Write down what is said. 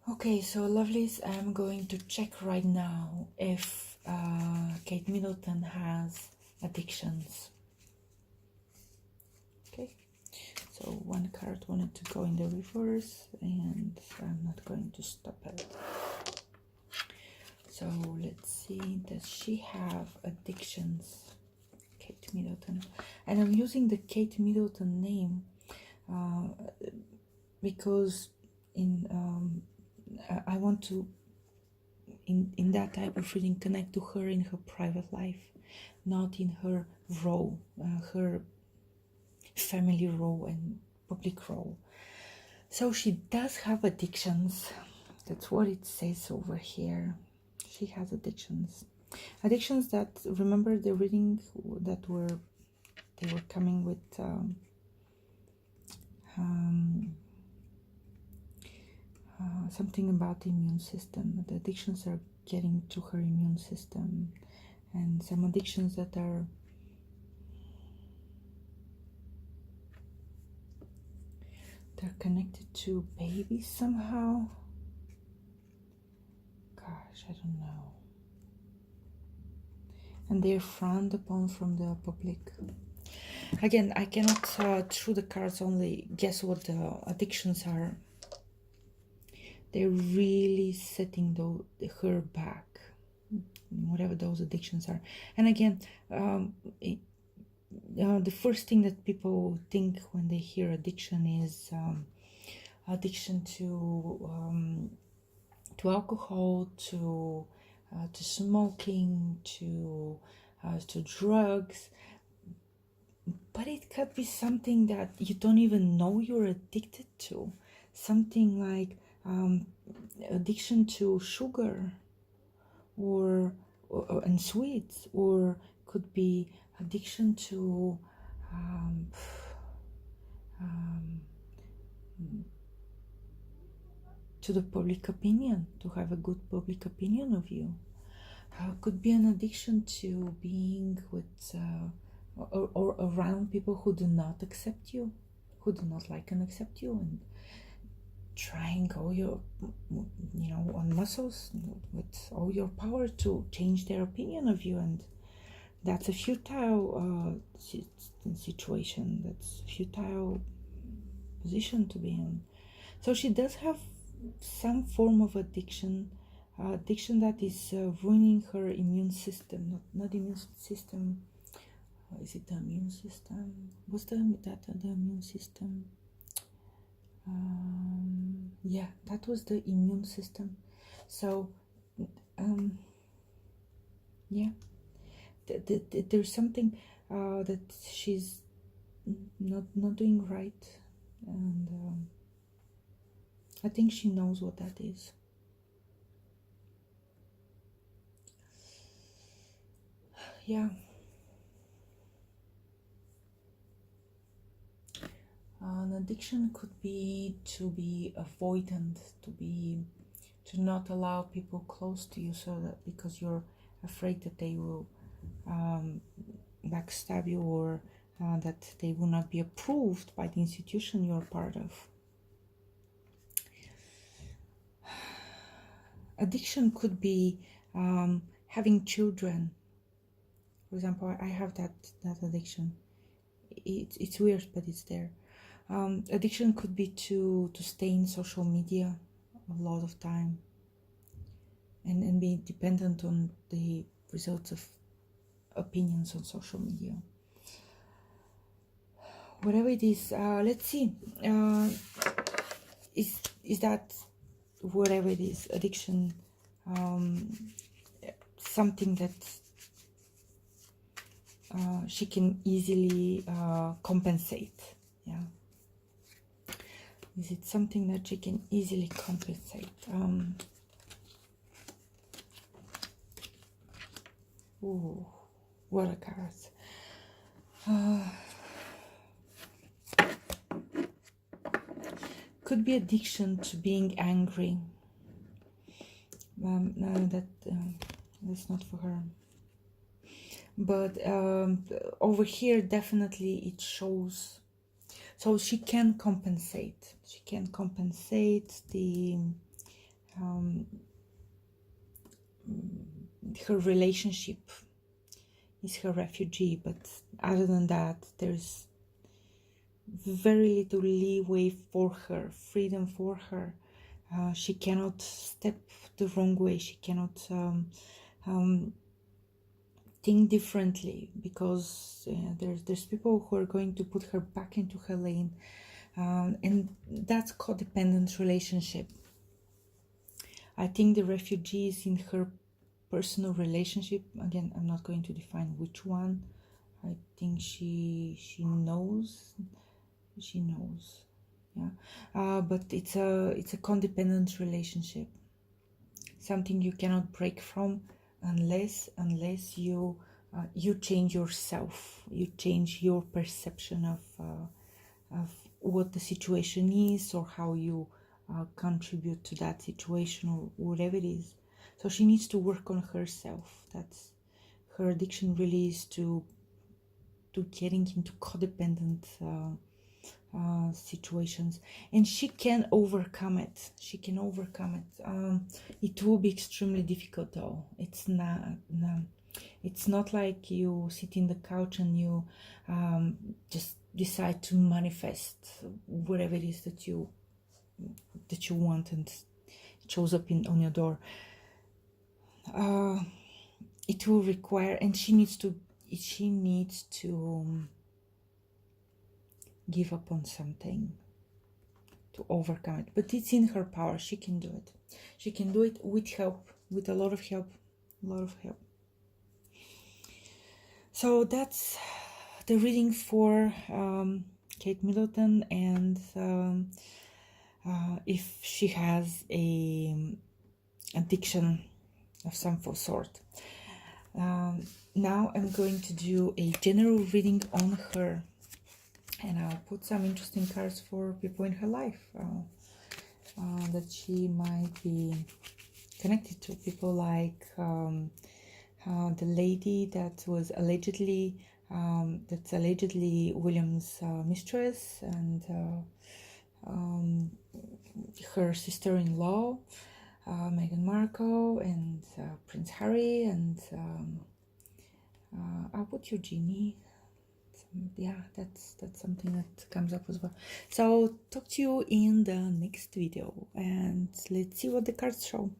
Okay, so lovelies, I'm going to check right now if Kate Middleton has addictions. Okay, so one card wanted to go in the reverse, and I'm not going to stop it. So let's see, does she have addictions? Kate Middleton. And I'm using the Kate Middleton name because I want to, in that type of reading, connect to her in her private life, not in her role, her family role and public role. So she does have addictions. That's what it says over here. She has addictions. Addictions that, remember the reading that they were coming with something about the immune system. The addictions are getting to her immune system, and some addictions that are they're connected to babies somehow. Gosh, I don't know. And they're frowned upon from the public. Again, I cannot through the cards only guess what the addictions are. They're really setting her back, whatever those addictions are. And again, the first thing that people think when they hear addiction is addiction to alcohol, to smoking, to drugs. But it could be something that you don't even know you're addicted to. Something like addiction to sugar and sweets, or could be addiction to the public opinion, to have a good public opinion of you. Could be an addiction to being with or around people who do not accept you, who do not like and accept you, and trying all your, on muscles with all your power to change their opinion of you. And that's a futile situation. That's a futile position to be in. So she does have some form of addiction that is ruining her immune system. Not immune system. Is it the immune system? What's the immune system? Yeah, that was the immune system. So yeah, there's something that she's not doing right, and I think she knows what that is. Yeah. An addiction could be to be avoidant, to not allow people close to you, so that because you're afraid that they will backstab you, or that they will not be approved by the institution you're part of. Addiction could be having children. For example, I have that addiction. It's weird, but it's there. Addiction could be to stay in social media a lot of time, and be dependent on the results of opinions on social media. Whatever it is, let's see. Is that whatever it is, addiction, something that she can easily compensate? Yeah. Is it something that she can easily compensate? Ooh, what a card. Could be addiction to being angry. No, that's not for her. But over here, definitely it shows. So she can compensate. She can compensate the um, her relationship is her refugee, but other than that, there's very little leeway for her, freedom for her. She cannot step the wrong way. She cannot think differently, because there's people who are going to put her back into her lane, and that's codependent relationship. I think the refugee is in her personal relationship. Again, I'm not going to define which one. I think she knows. She knows, yeah. But it's a codependent relationship, something you cannot break from unless you you change yourself, you change your perception of what the situation is, or how you contribute to that situation, or whatever it is. So she needs to work on herself. That's her addiction, really, is to getting into codependent situations, and she can overcome it. She can overcome it. It will be extremely difficult, though. It's not. No, it's not like you sit in the couch and you just decide to manifest whatever it is that you want, and it shows up on your door. It will require, and she needs to give up on something to overcome it. But it's in her power. She can do it. She can do it with help, with a lot of help. So that's the reading for Kate Middleton, and if she has a addiction of some sort. Now I'm going to do a general reading on her, and I'll put some interesting cards for people in her life that she might be connected to. People like the lady that was allegedly William's mistress, and her sister-in-law, Meghan Markle, and Prince Harry, and I'll put Eugenie. Yeah, that's something that comes up as well. So talk to you in the next video, and let's see what the cards show.